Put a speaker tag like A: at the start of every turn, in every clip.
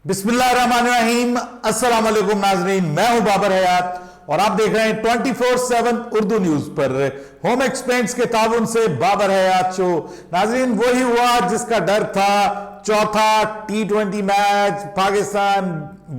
A: बिस्मिल्लाहिर्रहमानिर्रहीम, अस्सलाम वालेकुम नाजरीन। मैं हूं बाबर हयात और आप देख रहे हैं 24/7 उर्दू न्यूज पर होम एक्सपेंट्स के ताउन से बाबर हयात शो। नाजरीन, वही हुआ जिसका डर था। चौथा T20 match Pakistan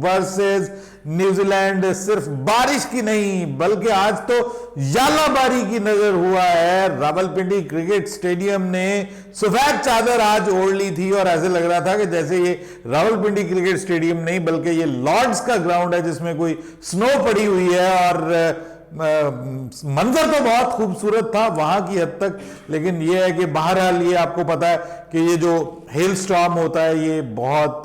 A: versus New Zealand सिर्फ बारिश की नहीं बल्कि आज तो यालाबारी की नजर हुआ है। रावलपिंडी क्रिकेट स्टेडियम ने सफेद चादर आज ओढ़ ली थी और ऐसे लग रहा था कि जैसे ये रावलपिंडी क्रिकेट स्टेडियम नहीं बल्कि ये लॉर्ड्स का ग्राउंड है जिसमें कोई स्नो पड़ी हुई है। और मंजर तो बहुत खूबसूरत था वहां की हद तक, लेकिन यह है कि बहरहाल ये आपको पता है कि ये जो हेल स्टॉर्म होता है ये बहुत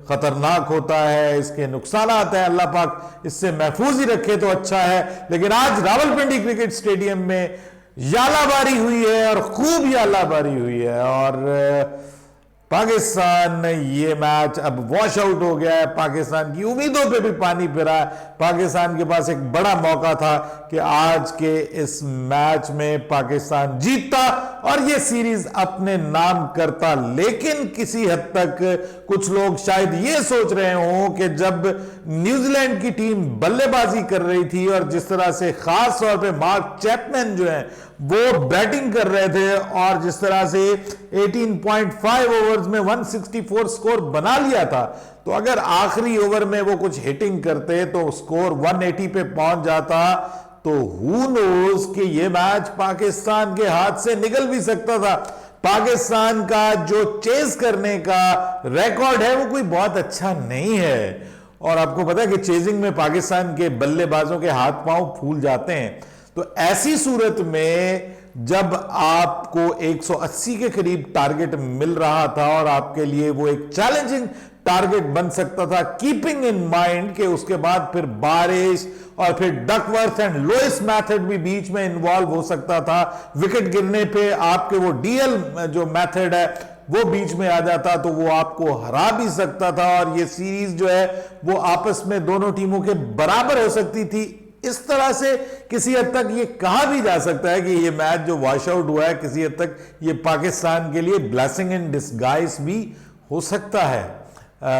A: खतरनाक होता है, इसके नुकसान आते हैं। अल्लाह पाक इससे महफूज ही रखे तो अच्छा है। लेकिन आज रावलपिंडी क्रिकेट स्टेडियम में यालाबारी हुई है और खूब यालाबारी हुई है और पाकिस्तान ये मैच अब वॉश आउट हो गया है। पाकिस्तान की उम्मीदों पे भी पानी फिरा है। पाकिस्तान के पास एक बड़ा मौका था कि आज के इस मैच में पाकिस्तान जीतता और ये सीरीज अपने नाम करता, लेकिन किसी हद तक कुछ लोग शायद ये सोच रहे हों कि जब न्यूजीलैंड की टीम बल्लेबाजी कर रही थी और जिस तरह से खास तौर पे मार्क चैपमैन जो है वो बैटिंग कर रहे थे और जिस तरह से 18.5 ओवर्स में 164 स्कोर बना लिया था, तो अगर आखिरी ओवर में वो कुछ हिटिंग करते तो स्कोर 180 पे पहुंच जाता, तो हु नोज कि ये मैच पाकिस्तान के हाथ से निकल भी सकता था। पाकिस्तान का जो चेज करने का रिकॉर्ड है वो कोई बहुत अच्छा नहीं है और आपको पता है कि चेजिंग में पाकिस्तान के बल्लेबाजों के हाथ पांव फूल जाते हैं। तो ऐसी सूरत में जब आपको 180 के करीब टारगेट मिल रहा था और आपके लिए वो एक चैलेंजिंग टारगेट बन सकता था, कीपिंग इन माइंड कि उसके बाद फिर बारिश और फिर डकवर्थ एंड लोइस मेथड भी बीच में इन्वॉल्व हो सकता था। विकेट गिरने पे आपके वो डीएल जो मेथड है वो बीच में आ जाता तो वो आपको हरा भी सकता था और ये सीरीज जो है वो आपस में दोनों टीमों के बराबर हो सकती थी। इस तरह से किसी हद तक ये कहा भी जा सकता है कि ये मैच जो वॉश आउट हुआ है किसी हद तक ये पाकिस्तान के लिए ब्लेसिंग इन डिस्गाइज भी हो सकता है।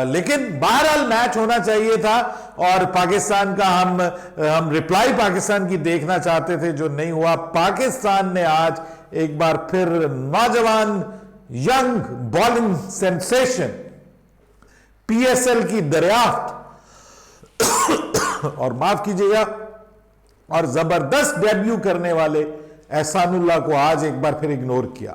A: लेकिन बहरहाल मैच होना चाहिए था और पाकिस्तान का हम रिप्लाई पाकिस्तान की देखना चाहते थे जो नहीं हुआ। पाकिस्तान ने आज एक बार फिर नौजवान यंग बॉलिंग सेंसेशन PSL की दरियाफ्त और माफ कीजिएगा और जबरदस्त डेब्यू करने वाले एहसानुल्लाह को आज एक बार फिर इग्नोर किया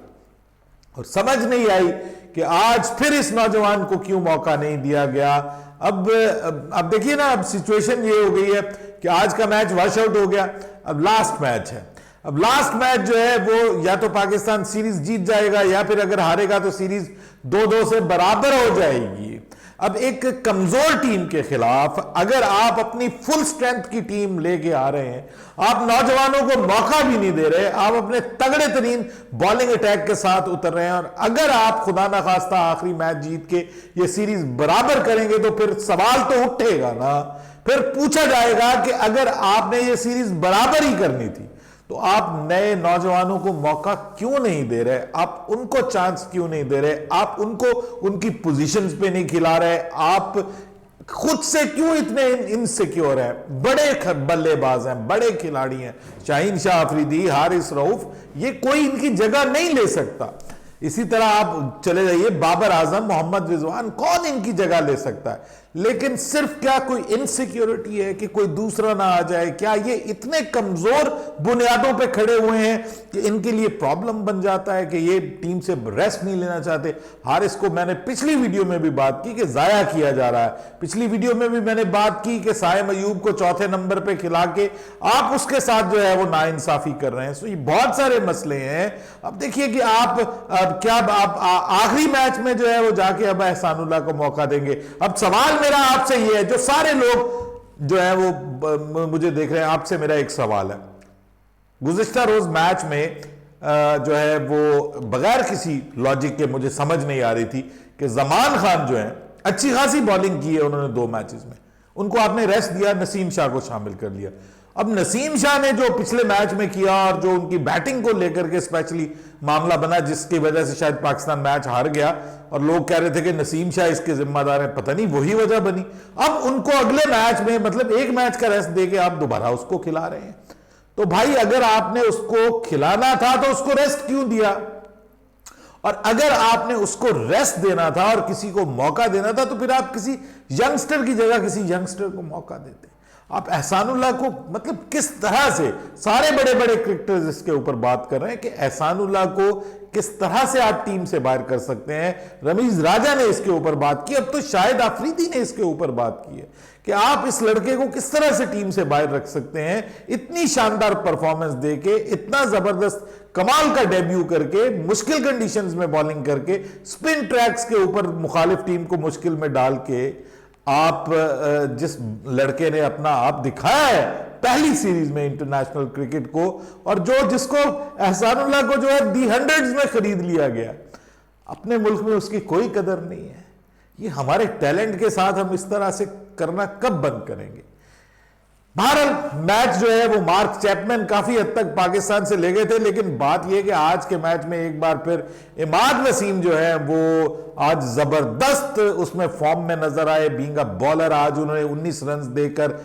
A: और समझ नहीं आई कि आज फिर इस नौजवान को क्यों मौका नहीं दिया गया। अब देखिए ना, अब सिचुएशन ये हो गई है कि आज का मैच वॉश आउट हो गया, अब लास्ट मैच है। अब लास्ट मैच जो है वो या तो पाकिस्तान सीरीज जीत जाएगा या फिर अगर हारेगा तो सीरीज 2-2 से बराबर हो जाएगी। अब एक कमजोर टीम के खिलाफ अगर आप अपनी फुल स्ट्रेंथ की टीम लेके आ रहे हैं, आप नौजवानों को मौका भी नहीं दे रहे, आप अपने तगड़े तरीन बॉलिंग अटैक के साथ उतर रहे हैं और अगर आप खुदा ना खास्ता आखिरी मैच जीत के ये सीरीज बराबर करेंगे तो फिर सवाल तो उठेगा ना, फिर पूछा जाएगा कि अगर आपने ये सीरीज बराबर ही करनी थी तो आप नए नौजवानों को मौका क्यों नहीं दे रहे, आप उनको चांस क्यों नहीं दे रहे, आप उनको उनकी पोजीशंस पे नहीं खिला रहे, आप खुद से क्यों इतने इनसिक्योर हैं। बड़े बल्लेबाज हैं, बड़े खिलाड़ी हैं, शाहीन शाह अफरीदी, हारिस रऊफ, ये कोई इनकी जगह नहीं ले सकता। इसी तरह आप चले जाइए बाबर आजम, मोहम्मद रिजवान, कौन इनकी जगह ले सकता है। लेकिन सिर्फ क्या कोई इनसिक्योरिटी है कि कोई दूसरा ना आ जाए? क्या ये इतने कमजोर बुनियादों पे खड़े हुए हैं कि इनके लिए प्रॉब्लम बन जाता है कि ये टीम से रेस्ट नहीं लेना चाहते? हारिस को मैंने पिछली वीडियो में भी बात की कि जाया किया जा रहा है। पिछली वीडियो में भी मैंने बात की कि साइम अयूब को चौथे नंबर पे खिला के आप उसके साथ जो है वो नाइंसाफी कर रहे हैं। सो ये बहुत सारे मसले हैं। अब देखिए कि आप क्या आप आखिरी मैच में जो है वो जाके अब एहसानुल्लाह को मौका देंगे? अब सवाल मेरा आपसे ये है, जो सारे लोग जो है वो मुझे देख रहे हैं, आपसे मेरा एक सवाल है। गुज़िश्ता रोज मैच में जो है वो बगैर किसी लॉजिक के मुझे समझ नहीं आ रही थी कि जमान खान जो है अच्छी खासी बॉलिंग की है उन्होंने 2 मैचेस में, उनको आपने रेस्ट दिया, नसीम शाह को शामिल कर लिया अब नसीम शाह ने जो पिछले मैच में किया और जो उनकी बैटिंग को लेकर के स्पेशली मामला बना, जिसकी वजह से शायद पाकिस्तान मैच हार गया और लोग कह रहे थे कि नसीम शाह इसके जिम्मेदार हैं, पता नहीं वही वजह बनी। अब उनको अगले मैच में मतलब एक मैच का रेस्ट देके आप दोबारा उसको खिला रहे हैं। तो भाई अगर आपने उसको खिलाना था तो उसको रेस्ट क्यों दिया? और अगर आपने उसको रेस्ट देना था और किसी को मौका देना था तो फिर आप किसी यंगस्टर की जगह किसी यंगस्टर को मौका देते। आप एहसानुल्लाह को मतलब किस तरह से, सारे बड़े बड़े क्रिकेटर्स इसके ऊपर बात कर रहे हैं कि एहसानुल्लाह को किस तरह से आप टीम से बाहर कर सकते हैं। रमीज राजा ने इसके ऊपर बात की, अब तो शाहिद अफरीदी ने इसके ऊपर बात की है कि आप इस लड़के को किस तरह से टीम से बाहर रख सकते हैं। इतनी शानदार परफॉर्मेंस देके, इतना जबरदस्त कमाल का डेब्यू करके, मुश्किल कंडीशंस में बॉलिंग करके, स्पिन ट्रैक्स के ऊपर मुखालिफ टीम को मुश्किल में डाल के आप जिस लड़के ने अपना आप दिखाया है पहली सीरीज में इंटरनेशनल क्रिकेट को, और जिसको एहसानुल्लाह को जो है दी हंड्रेड्स में खरीद लिया गया, अपने मुल्क में उसकी कोई कदर नहीं है। ये हमारे टैलेंट के साथ हम इस तरह से करना कब बंद करेंगे? बहरहाल मैच जो है वो मार्क चैपमैन काफी हद तक पाकिस्तान से ले गए थे, लेकिन बात यह कि आज के मैच में एक बार फिर इमाद वसीम जो है वो आज जबरदस्त उसमें फॉर्म में नजर आए। बीइंग अ बॉलर आज उन्होंने 19 रन देकर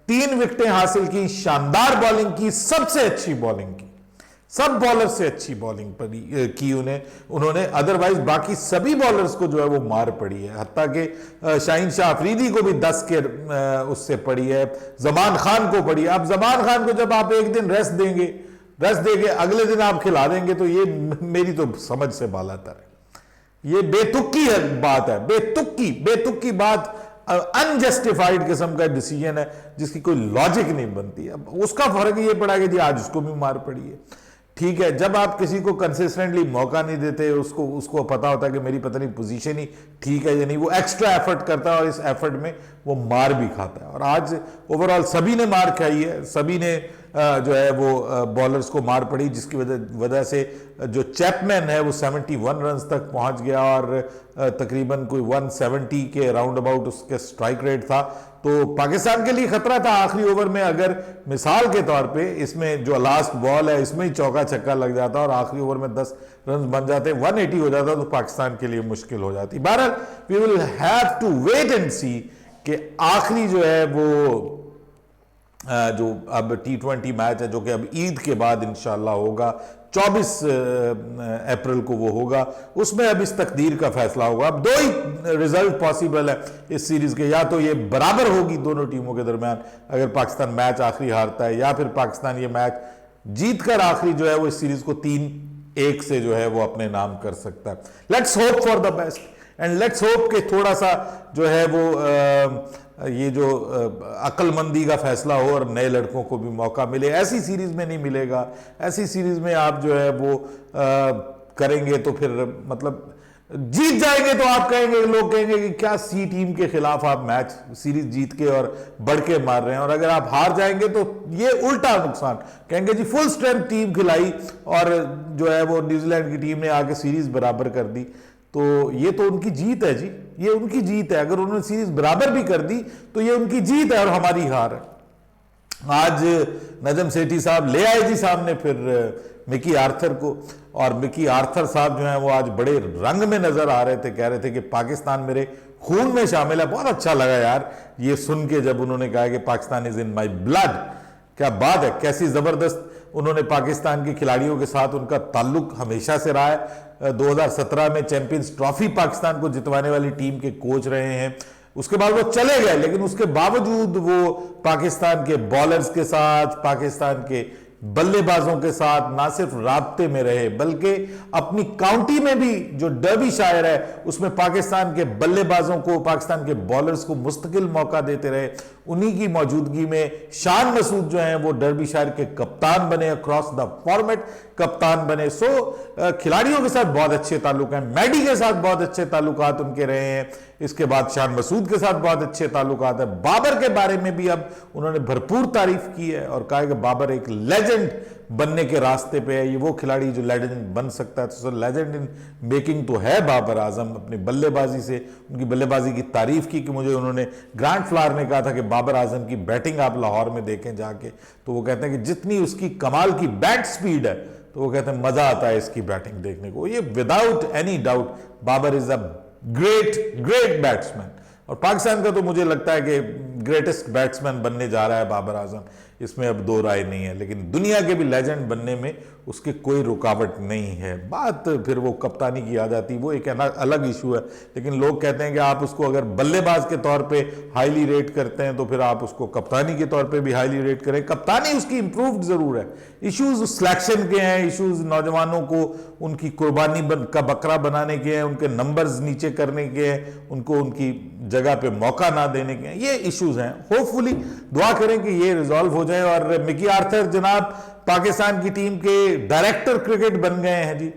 A: 3 विकेटें हासिल की, शानदार बॉलिंग की, सबसे अच्छी बॉलिंग की, सब बॉलर से अच्छी बॉलिंग की उन्होंने। अदरवाइज बाकी सभी बॉलर्स को जो है वो मार पड़ी है, हत्ता कि शाहीन शाह अफरीदी को भी 10 के उससे पड़ी है, जमान खान को पड़ी है। अब जमान खान को जब आप एक दिन रेस्ट देंगे अगले दिन आप खिला देंगे तो ये मेरी तो समझ से बालातर है। ये बेतुकी बात है, बेतुकी बात, अनजस्टिफाइड किस्म का डिसीजन है जिसकी कोई लॉजिक नहीं बनती। अब उसका फर्क ये पड़ा कि जी आज उसको भी मार पड़ी है। ठीक है, जब आप किसी को कंसिस्टेंटली मौका नहीं देते, उसको पता होता है कि मेरी पता नहीं पोजीशन ही ठीक है या नहीं, वो एक्स्ट्रा एफर्ट करता है और इस एफर्ट में वो मार भी खाता है। और आज ओवरऑल सभी ने मार खाई है, सभी ने जो है वो बॉलर्स को मार पड़ी, जिसकी वजह से जो चैपमैन है वो 71 रन तक पहुंच गया और तकरीबन कोई 170 के राउंड अबाउट उसके स्ट्राइक रेट था। तो पाकिस्तान के लिए खतरा था आखिरी ओवर में, अगर मिसाल के तौर पे इसमें जो लास्ट बॉल है इसमें ही चौका छक्का लग जाता और आखिरी ओवर में 10 रन बन जाते, 180 हो जाता तो पाकिस्तान के लिए मुश्किल हो जाती। बहरहाल we will have to wait and see कि आखिरी जो है वो जो अब T20 मैच है जो कि अब ईद के बाद इंशाल्लाह होगा, 24 अप्रैल को वो होगा, उसमें अब इस तकदीर का फैसला होगा। अब 2 ही रिजल्ट पॉसिबल है इस सीरीज के, या तो ये बराबर होगी दोनों टीमों के दरमियान अगर पाकिस्तान मैच आखिरी हारता है, या फिर पाकिस्तान ये मैच जीतकर आखिरी जो है वो इस सीरीज को 3-1 से जो है वो अपने नाम कर सकता है। Let's hope for the best and let's hope कि थोड़ा सा जो है वो ये जो अक्लमंदी का फैसला हो और नए लड़कों को भी मौका मिले। ऐसी सीरीज में नहीं मिलेगा, ऐसी सीरीज में आप जो है वो करेंगे तो फिर मतलब जीत जाएंगे तो आप कहेंगे, लोग कहेंगे कि क्या सी टीम के खिलाफ आप मैच सीरीज जीत के और बढ़ के मार रहे हैं, और अगर आप हार जाएंगे तो ये उल्टा नुकसान, कहेंगे जी फुल स्ट्रेंथ टीम खिलाई और जो है वो न्यूजीलैंड की टीम ने आके सीरीज बराबर कर दी। तो ये तो उनकी जीत है जी, ये उनकी जीत है। अगर उन्होंने सीरीज बराबर भी कर दी तो ये उनकी जीत है और हमारी हार है। आज नजम सेठी साहब ले आए जी सामने फिर मिकी आर्थर को, और मिकी आर्थर साहब जो हैं वो आज बड़े रंग में नजर आ रहे थे, कह रहे थे कि पाकिस्तान मेरे खून में शामिल है। बहुत अच्छा लगा यार ये सुन के जब उन्होंने कहा कि Pakistan is in my blood. क्या बात है, कैसी जबरदस्त उन्होंने पाकिस्तान के खिलाड़ियों के साथ उनका ताल्लुक हमेशा से रहा है। 2017 में चैंपियंस ट्रॉफी पाकिस्तान को जितवाने वाली टीम के कोच रहे हैं, उसके बाद वो चले गए, लेकिन उसके बावजूद वो पाकिस्तान के बॉलर्स के साथ, पाकिस्तान के बल्लेबाजों के साथ ना सिर्फ राब्ते में रहे बल्कि अपनी काउंटी में भी जो डर्बीशायर है उसमें पाकिस्तान के बल्लेबाजों को, पाकिस्तान के बॉलर्स को मुस्तकिल मौका देते रहे। उन्हीं की मौजूदगी में शान मसूद जो हैं वो डर्बीशायर के कप्तान बने, अक्रॉस द फॉर्मेट कप्तान बने। सो खिलाड़ियों के साथ बहुत अच्छे ताल्लुक हैं, मैडी के साथ बहुत अच्छे ताल्लुकात उनके रहे हैं, इसके बाद शान मसूद के साथ बहुत अच्छे ताल्लुकात है। बाबर के बारे में भी अब उन्होंने भरपूर तारीफ की है और कहा कि बाबर एक लेजेंड बनने के रास्ते पे है, ये वो खिलाड़ी जो लेजेंड बन सकता है। तो सर लेजेंड इन मेकिंग तो है बाबर आजम। अपनी बल्लेबाजी से उनकी बल्लेबाजी की तारीफ की कि मुझे उन्होंने ग्रांट फ्लावर ने कहा था कि बाबर आजम की बैटिंग आप लाहौर में देखें जाके, तो वो कहते हैं कि जितनी उसकी कमाल की बैट स्पीड है, तो वो कहते हैं मजा आता है इसकी बैटिंग देखने को। ये without any doubt Babar is a great batsman, और पाकिस्तान का तो मुझे लगता है कि ग्रेटेस्ट बैट्समैन बनने जा रहा है बाबर आजम, इसमें अब दो राय नहीं है। लेकिन दुनिया के भी लेजेंड बनने में उसकी कोई रुकावट नहीं है। बात फिर वो कप्तानी की आ जाती, वो एक अलग इशू है। लेकिन लोग कहते हैं कि आप उसको अगर बल्लेबाज के तौर पे हाईली रेट करते हैं तो फिर आप उसको कप्तानी के तौर पे भी हाईली रेट करें। कप्तानी उसकी इंप्रूव्ड जरूर है, इश्यूज सिलेक्शन के हैं, इश्यूज नौजवानों को उनकी कुर्बानी का बकरा बनाने के हैं, उनके नंबर्स नीचे करने के हैं, उनको उनकी जगह पे मौका ना देने के हैं, ये इश्यूज हैं। होपफुली दुआ करें कि ये रिजॉल्व हो जाए। और मिकी आर्थर जनाब पाकिस्तान की टीम के डायरेक्टर क्रिकेट बन गए हैं जी,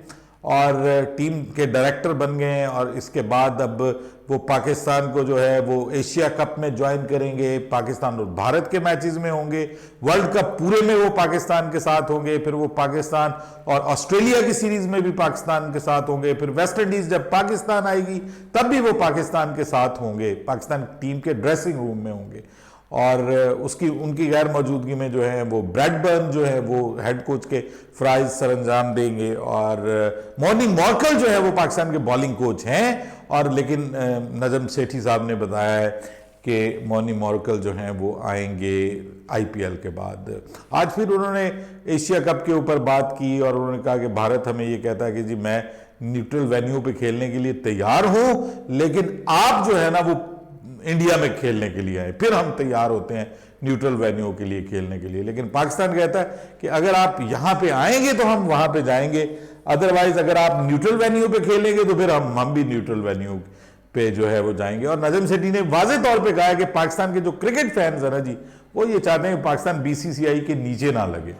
A: और टीम के डायरेक्टर बन गए हैं, और इसके बाद अब वो पाकिस्तान को जो है वो एशिया कप में ज्वाइन करेंगे, पाकिस्तान और भारत के मैचेस में होंगे, वर्ल्ड कप पूरे में वो पाकिस्तान के साथ होंगे, फिर वो पाकिस्तान और ऑस्ट्रेलिया की सीरीज में भी पाकिस्तान के साथ होंगे, फिर वेस्ट इंडीज जब पाकिस्तान आएगी तब भी वो पाकिस्तान के साथ होंगे, पाकिस्तान टीम के ड्रेसिंग रूम में होंगे। और उनकी गैर मौजूदगी में जो है वो ब्रैडबर्न जो है वो हेड कोच के फ्राइज सरंजाम देंगे, और मॉर्नी मॉर्कल जो है वो पाकिस्तान के बॉलिंग कोच हैं। और लेकिन नजम सेठी साहब ने बताया है कि मॉर्नी मॉर्कल जो हैं वो आएंगे आईपीएल के बाद। आज फिर उन्होंने एशिया कप के ऊपर बात की और उन्होंने कहा कि भारत हमें ये कहता है कि जी मैं न्यूट्रल वेन्यू पे खेलने के लिए तैयार हूं, लेकिन आप जो है ना वो इंडिया में खेलने के लिए आए, फिर हम तैयार होते हैं न्यूट्रल वेन्यू के लिए खेलने के लिए। लेकिन पाकिस्तान कहता है कि अगर आप यहां पे आएंगे तो हम वहां पे जाएंगे, अदरवाइज अगर आप न्यूट्रल वेन्यू पे खेलेंगे तो फिर हम भी न्यूट्रल वेन्यू पे जो है वो जाएंगे। और नजम सेठी ने वाजे तौर पे कहा है कि पाकिस्तान के जो क्रिकेट फैंस है ना जी, वो ये चाहते हैं कि पाकिस्तान बीसीसीआई के नीचे ना लगे।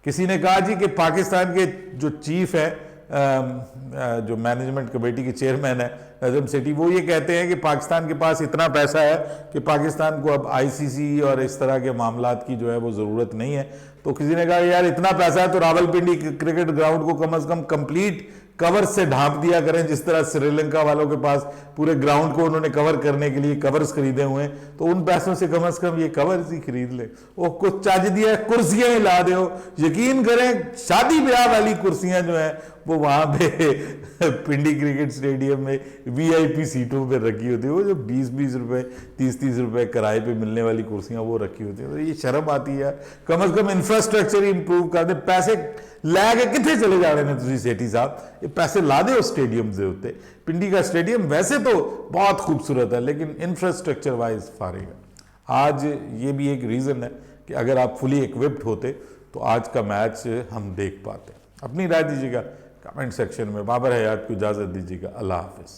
A: किसी ने कहा जी कि पाकिस्तान के जो चीफ है, जो मैनेजमेंट कमेटी के चेयरमैन है नजम सेठी, वो ये कहते हैं कि पाकिस्तान के पास इतना पैसा है कि पाकिस्तान को अब आईसीसी और इस तरह के मामलात की जो है वो ज़रूरत नहीं है। तो किसी ने कहा यार इतना पैसा है तो रावलपिंडी क्रिकेट ग्राउंड को कम से कम कंप्लीट कवर से ढांप दिया करें, जिस तरह श्रीलंका वालों के पास पूरे ग्राउंड को उन्होंने कवर करने के लिए कवर्स खरीदे हुए हैं, तो उन पैसों से कम ये कवर्स ही खरीद ले। वो कुछ चार्ज दिया, कुर्सियां ही ला दो। यकीन करें शादी ब्याह वाली कुर्सियां जो है वो वहां पे पिंडी क्रिकेट स्टेडियम में वीआईपी सीटों पे रखी होती है, वो जो 20-20 रुपए 30-30 रुपए किराए पे मिलने वाली कुर्सियां वो रखी होती है। तो ये शर्म आती है यार, कम से कम इंफ्रास्ट्रक्चर ही इंप्रूव कर दे। पैसे लैके कितने चले जा रहे हैं तुझी सेठी साहब, ये पैसे ला दे उस स्टेडियम से होते। पिंडी का स्टेडियम वैसे तो बहुत खूबसूरत है लेकिन इंफ्रास्ट्रक्चर वाइज फारिग है। आज ये भी एक रीजन है कि अगर आप फुली इक्विप्ड होते तो आज का मैच हम देख पाते। अपनी राय दीजिएगा कमेंट सेक्शन में। बाबर हयात को इजाजत दीजिएगा। अल्लाह हाफिज।